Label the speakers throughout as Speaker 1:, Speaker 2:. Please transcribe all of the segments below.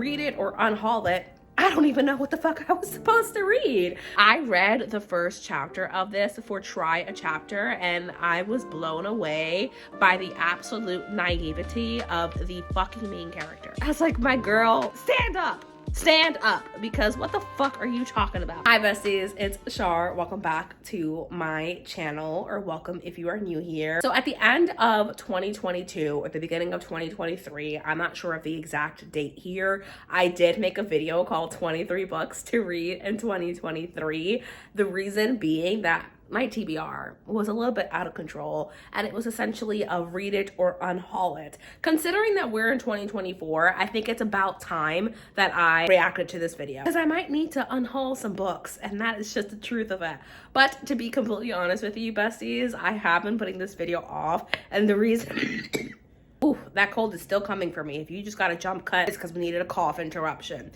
Speaker 1: read it or unhaul it. I don't even know what the fuck I was supposed to read. I read the first chapter of this for Try a Chapter, and I was blown away by the absolute naivety of the fucking main character. I was like, my girl, stand up. Stand up, because what the fuck are you talking about? Hi besties, it's Shar. Welcome back to my channel, or welcome if you are new here. So at the end of 2022 or the beginning of 2023, I'm not sure of the exact date here, I did make a video called 23 books to read in 2023. The reason being that my TBR was a little bit out of control, and it was essentially a read it or unhaul it. Considering that we're in 2024, I think it's about time that I reacted to this video, because I might need to unhaul some books, and that is just the truth of it. But to be completely honest with you besties, I have been putting this video off, and the reason ooh, that cold is still coming for me. If you just got a jump cut, it's because we needed a cough interruption.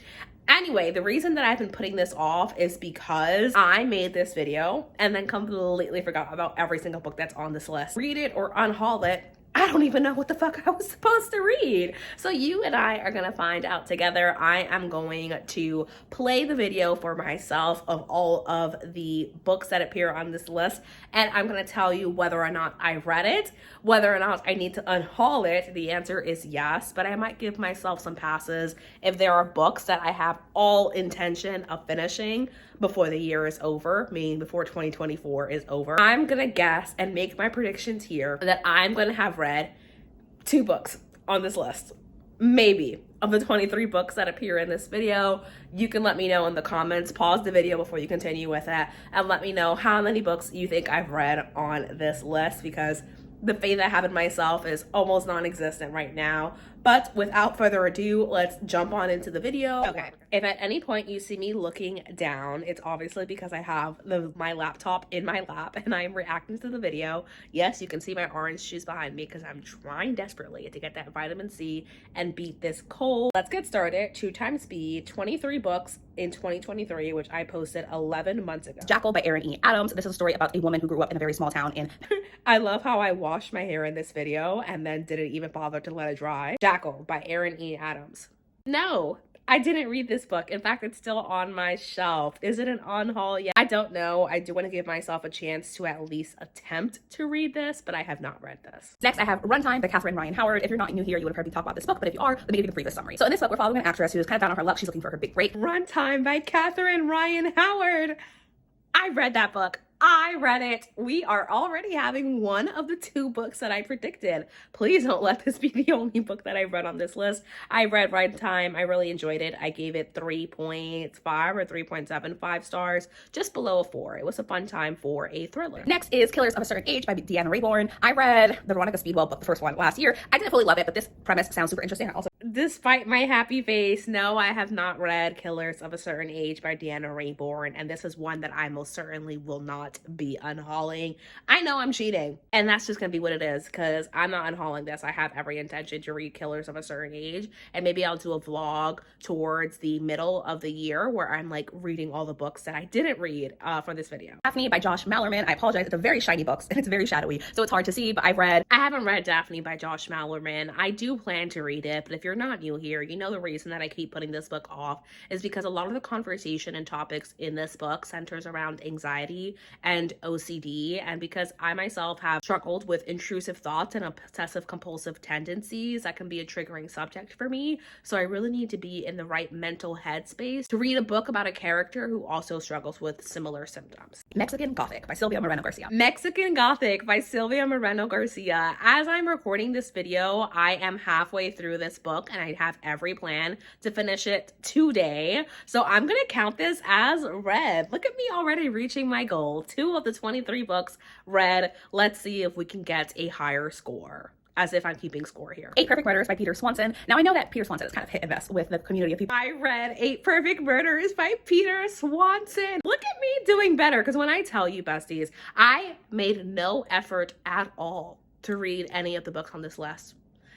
Speaker 1: Anyway, the reason that I've been putting this off is because I made this video and then completely forgot about every single book that's on this list. Read it or unhaul it. I don't even know what the fuck I was supposed to read. So you and I are gonna find out together. I am going to play the video for myself of all of the books that appear on this list, and I'm gonna tell you whether or not I read it, whether or not I need to unhaul it. The answer is yes, but I might give myself some passes if there are books that I have all intention of finishing before the year is over, meaning before 2024 is over. I'm gonna guess and make my predictions here that I'm gonna have read 2 books on this list, maybe, of the 23 books that appear in this video. You can let me know in the comments. Pause the video before you continue with it and let me know how many books you think I've read on this list, because the faith I have in myself is almost non-existent right now. But without further ado, let's jump on into the video. Okay, if at any point you see me looking down, it's obviously because I have my laptop in my lap and I'm reacting to the video. Yes, you can see my orange juice behind me because I'm trying desperately to get that vitamin C and beat this cold. Let's get started. 2 times speed, 23 books in 2023, which I posted 11 months ago. Jackal by Erin E. Adams. This is a story about a woman who grew up in a very small town in I love how I washed my hair in this video and then didn't even bother to let it dry. Jackal by Erin E. Adams. No, I didn't read this book. In fact, it's still on my shelf. Is it an unhaul yet? I don't know. I do want to give myself a chance to at least attempt to read this, but I have not read this. Next, I have Runtime by Catherine Ryan Howard. If you're not new here, you would have heard me talk about this book, but if you are, let me give you the briefest summary. So in this book, we're following an actress who's kind of down on her luck. She's looking for her big break. Runtime by Catherine Ryan Howard. I read that book. I read it. We are already having one of the 2 books that I predicted. Please don't let this be the only book that I read on this list. I read Runtime. I really enjoyed it. I gave it 3.5 or 3.75 stars, just below a 4. It was a fun time for a thriller. Next is Killers of a Certain Age by Deanna Raybourn. I read the Veronica Speedwell book, the first one, last year. I didn't fully love it, but this premise sounds super interesting. Also, despite my happy face, no, I have not read Killers of a Certain Age by Deanna Raybourn, and this is one that I most certainly will not be unhauling. I know I'm cheating, and that's just gonna be what it is, because I'm not unhauling this. I have every intention to read Killers of a Certain Age, and maybe I'll do a vlog towards the middle of the year where I'm like reading all the books that I didn't read for this video. Daphne by Josh Mallerman. I apologize, it's a very shiny book and it's very shadowy, so it's hard to see, but I haven't read Daphne by Josh Mallerman. I do plan to read it, but if you're not new here, you know the reason that I keep putting this book off is because a lot of the conversation and topics in this book centers around anxiety and OCD, and because I myself have struggled with intrusive thoughts and obsessive compulsive tendencies, that can be a triggering subject for me. So I really need to be in the right mental headspace to read a book about a character who also struggles with similar symptoms. Mexican Gothic by Sylvia Moreno Garcia. Mexican Gothic by Sylvia Moreno Garcia. As I'm recording this video, I am halfway through this book and I have every plan to finish it today. So I'm gonna count this as read. Look at me already reaching my goal. 2 of the 23 books read. Let's see if we can get a higher score. As if I'm keeping score here. 8 Perfect Murders by Peter Swanson. Now I know that Peter Swanson is kind of hit and miss with the community of people. I read 8 Perfect Murders by Peter Swanson. Look at me doing better, because when I tell you besties, I made no effort at all to read any of the books on this list.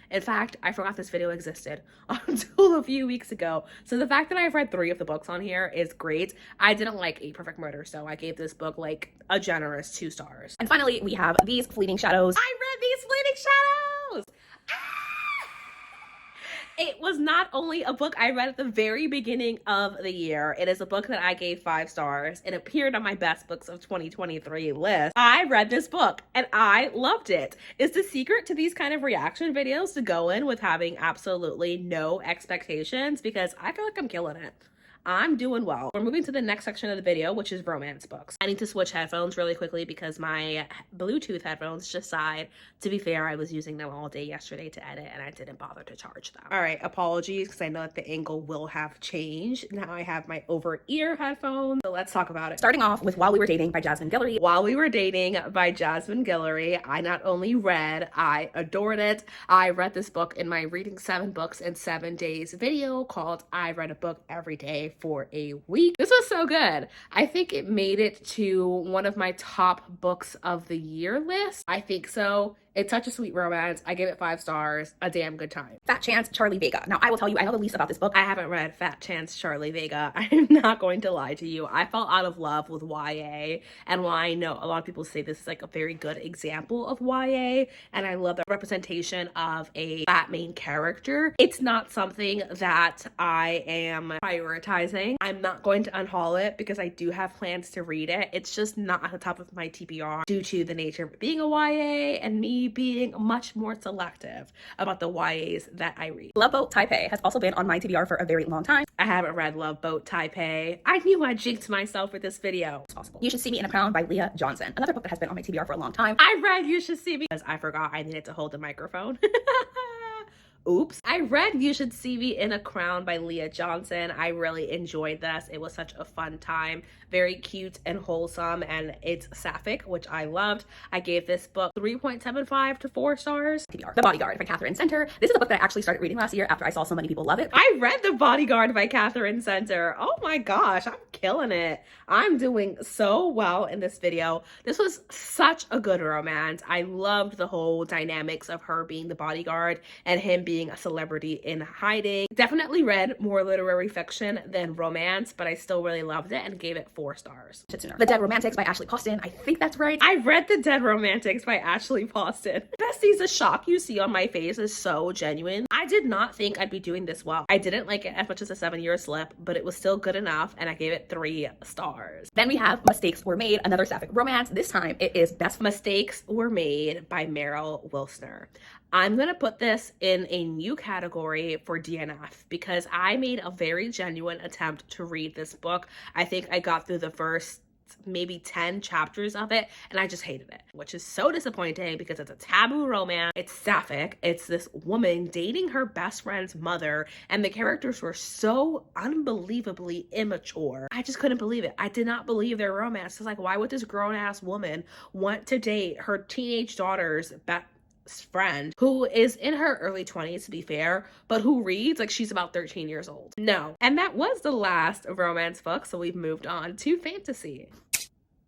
Speaker 1: In fact, I forgot this video existed until a few weeks ago. So the fact that I've read 3 of the books on here is great. I didn't like 8 Perfect Murders, so I gave this book like a generous 2 stars. And finally, we have These Fleeting Shadows. I read These Fleeting Shadows! It was not only a book I read at the very beginning of the year, it is a book that I gave 5 stars. It appeared on my best books of 2023 list. I read this book and I loved it. Is the secret to these kind of reaction videos to go in with having absolutely no expectations? Because I feel like I'm killing it. I'm doing well. We're moving to the next section of the video, which is romance books. I need to switch headphones really quickly because my Bluetooth headphones just died. To be fair, I was using them all day yesterday to edit and I didn't bother to charge them. All right, apologies because I know that the angle will have changed. Now I have my over-ear headphones, so let's talk about it. Starting off with While We Were Dating by Jasmine Guillory. While We Were Dating by Jasmine Guillory, I not only read, I adored it. I read this book in my Reading 7 Books in 7 Days video called I Read a Book Every Day for a Week. This was so good. I think it made it to one of my top books of the year list. I think so. It's such a sweet romance. I give it 5 stars. A damn good time. Fat Chance, Charlie Vega. Now, I will tell you, I know the least about this book. I haven't read Fat Chance, Charlie Vega. I'm not going to lie to you. I fell out of love with YA. And while I know a lot of people say this is like a very good example of YA, and I love the representation of a fat main character, it's not something that I am prioritizing. I'm not going to unhaul it because I do have plans to read it. It's just not at the top of my TBR due to the nature of it being a YA and me being much more selective about the YAs that I read. Love Boat Taipei has also been on my TBR for a very long time. I haven't read Love Boat Taipei. I knew I jinxed myself with this video. It's possible. You Should See Me in a Crown by Leah Johnson. Another book that has been on my TBR for a long time. I read You Should See Me because I forgot I needed to hold the microphone. Oops. I read You Should See Me in a Crown by Leah Johnson. I really enjoyed this. It was such a fun time. Very cute and wholesome, and it's sapphic, which I loved. I gave this book 3.75 to 4 stars. TBR. The Bodyguard by Catherine Center. This is a book that I actually started reading last year after I saw so many people love it. I read The Bodyguard by Catherine Center. Oh my gosh, I'm killing it. I'm doing so well in this video. This was such a good romance. I loved the whole dynamics of her being the bodyguard and him being a celebrity in hiding. Definitely read more literary fiction than romance, but I still really loved it and gave it 4 stars. The Dead Romantics by Ashley Poston. I think that's right. I read The Dead Romantics by Ashley Poston. Besties, the shock you see on my face is so genuine. I did not think I'd be doing this well. I didn't like it as much as a 7-year slip, but it was still good enough, and I gave it 3 stars. Then we have Mistakes Were Made, another sapphic romance. This time it is Best Mistakes Were Made by Meryl Wilsner. I'm gonna put this in a new category for DNF because I made a very genuine attempt to read this book. I think I got through the first maybe 10 chapters of it and I just hated it, which is so disappointing because it's a taboo romance. It's sapphic. It's this woman dating her best friend's mother, and the characters were so unbelievably immature. I just couldn't believe it. I did not believe their romance. It's like, why would this grown-ass woman want to date her teenage daughter's best friend who is in her early 20s, to be fair, but who reads like she's about 13 years old? No. And that was the last romance book, so we've moved on to fantasy.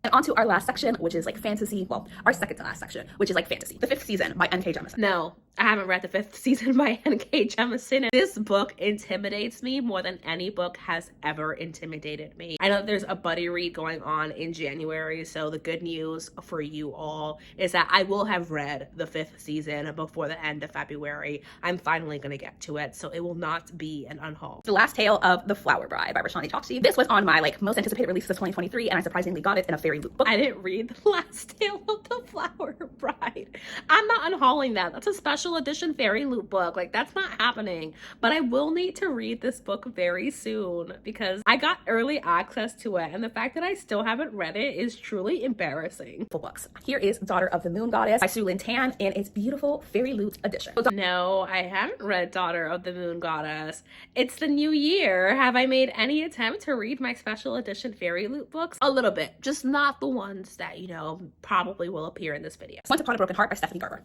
Speaker 1: And on to our last section, which is like fantasy. Well, our second to last section, which is like fantasy. The 5th season by N.K. Jemisin. No, I haven't read the 5th season by N.K. Jemisin. This book intimidates me more than any book has ever intimidated me. I know there's a buddy read going on in January, so the good news for you all is that I will have read the 5th season before the end of February. I'm finally gonna get to it, so it will not be an unhaul. The Last Tale of the Flower Bride by Rashani Choksi. This was on my like most anticipated releases of 2023, and I surprisingly got it in a fairy loot book. I didn't read The Last Tale of the Flower Bride. I'm not unhauling that. That's a special edition fairy loot book. Like, that's not happening. But I will need to read this book very soon because I got early access to it, and the fact that I still haven't read it is truly embarrassing. Full books. Here is Daughter of the Moon Goddess by Sue Lynn Tan in its beautiful fairy loot edition. No, I haven't read Daughter of the Moon Goddess. It's the new year. Have I made any attempt to read my special edition fairy loot books? A little bit, just not the ones that, you know, probably will appear in this video. Once Upon a Broken Heart by Stephanie Garber.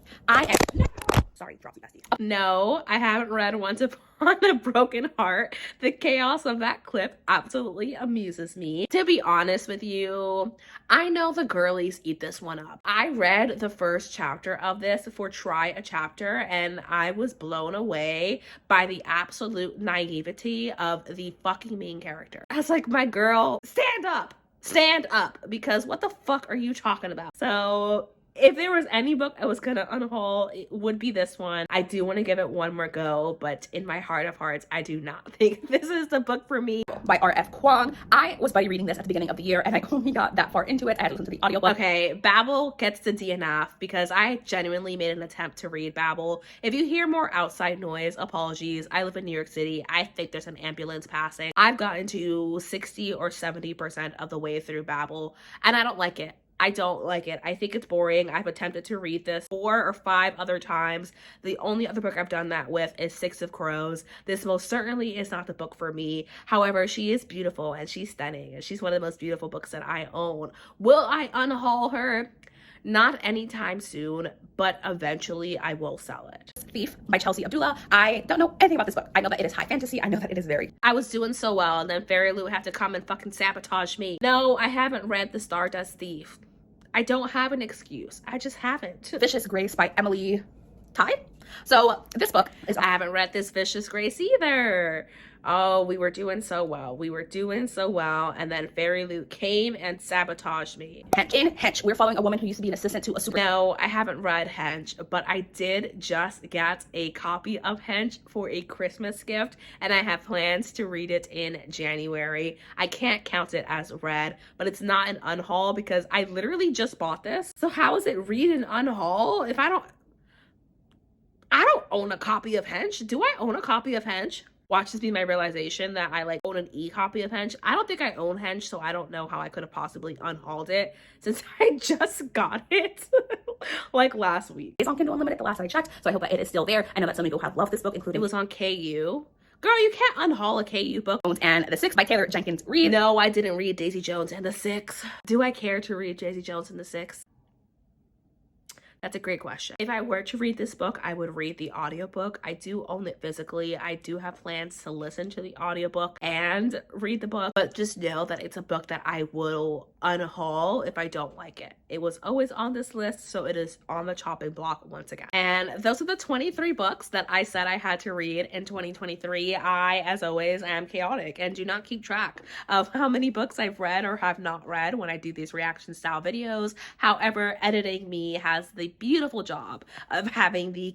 Speaker 1: Sorry, dropped you, bestie. No, I haven't read Once Upon a Broken Heart. The chaos of that clip absolutely amuses me. To be honest with you, I know the girlies eat this one up. I read the first chapter of this for Try a Chapter, and I was blown away by the absolute naivety of the fucking main character. I was like, my girl, stand up. Stand up, because what the fuck are you talking about? So If there was any book I was gonna unhaul, it would be this one. I do want to give it one more go, but in my heart of hearts, I do not think this is the book for me.
Speaker 2: By R.F. Kuang. I was buddy reading this at the beginning of the year, and I only got that far into it. I had to listen to the audiobook.
Speaker 1: Okay, Babel gets the DNF because I genuinely made an attempt to read Babel. If you hear more outside noise, apologies. I live in New York City. I think there's an ambulance passing. I've gotten to 60 or 70% of the way through Babel, and I don't like it. I don't like it. I think it's boring. I've attempted to read this 4 or 5 other times. The only other book I've done that with is Six of Crows. This most certainly is not the book for me. However, she is beautiful and she's stunning and she's one of the most beautiful books that I own. Will I unhaul her? Not anytime soon, but eventually I will sell it.
Speaker 2: Thief by Chelsea Abdullah. I don't know anything about this book. I know that it is high fantasy. I know that it is very...
Speaker 1: I was doing so well, and then Fairy Lou had to come and fucking sabotage me. No, I haven't read The Stardust Thief. I don't have an excuse. I just haven't.
Speaker 2: Vicious Grace by Emily Tide. So this book is...
Speaker 1: I haven't read this Vicious Grace either. Oh, we were doing so well. We were doing so well. And then Fairy Lou came and sabotaged me.
Speaker 2: In Hench, we're following a woman who used to be an assistant to a super...
Speaker 1: No, I haven't read Hench, but I did just get a copy of Hench for a Christmas gift, and I have plans to read it in January. I can't count it as read, but it's not an unhaul because I literally just bought this. So how is it read and unhaul if I don't own a copy of Hench? Do I own a copy of Hench? Watch this be my realization that I like own an e-copy of Hench. I don't think I own Hench, so I don't know how I could have possibly unhauled it since I just got it like last week.
Speaker 2: It's on Kindle Unlimited the last I checked, so I hope that it is still there. I know that some people have loved this book, including...
Speaker 1: It was on KU. Girl, you can't unhaul a KU book.
Speaker 2: And The Six by Taylor Jenkins Reid.
Speaker 1: No, I didn't read Daisy Jones and the Six. Do I care to read Daisy Jones and the Six? That's a great question. If I were to read this book, I would read the audiobook. I do own it physically. I do have plans to listen to the audiobook and read the book, but just know that it's a book that I will unhaul if I don't like it. It was always on this list, so it is on the chopping block once again. And those are the 23 books that I said I had to read in 2023. I, as always, am chaotic and do not keep track of how many books I've read or have not read when I do these reaction style videos. However, editing me has the beautiful job of having the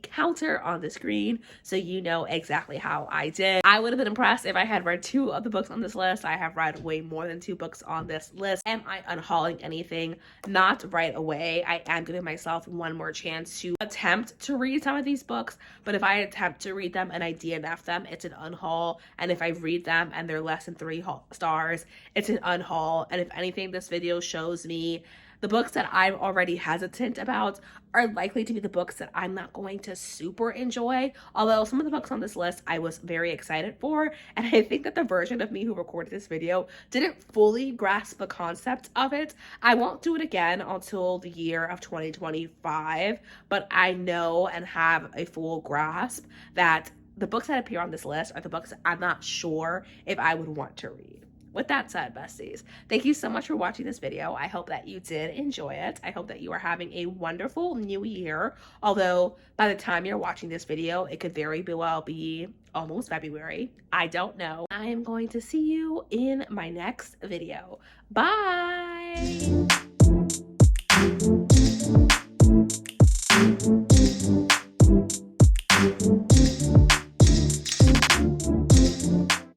Speaker 1: counter on the screen so you know exactly how I did. I would have been impressed if I had read 2 of the books on this list. I have read way more than 2 books on this list. Am I unhauling anything? Not right away. I am giving myself one more chance to attempt to read some of these books, but if I attempt to read them and I DNF them, it's an unhaul. And if I read them and they're less than 3 stars, it's an unhaul. And if anything, this video shows me the books that I'm already hesitant about are likely to be the books that I'm not going to super enjoy. Although some of the books on this list I was very excited for, and I think that the version of me who recorded this video didn't fully grasp the concept of it. I won't do it again until the year of 2025, but I know and have a full grasp that the books that appear on this list are the books that I'm not sure if I would want to read. With that said, besties, thank you so much for watching this video. I hope that you did enjoy it. I hope that you are having a wonderful new year. Although by the time you're watching this video, it could very well be almost February. I don't know. I am going to see you in my next video. Bye.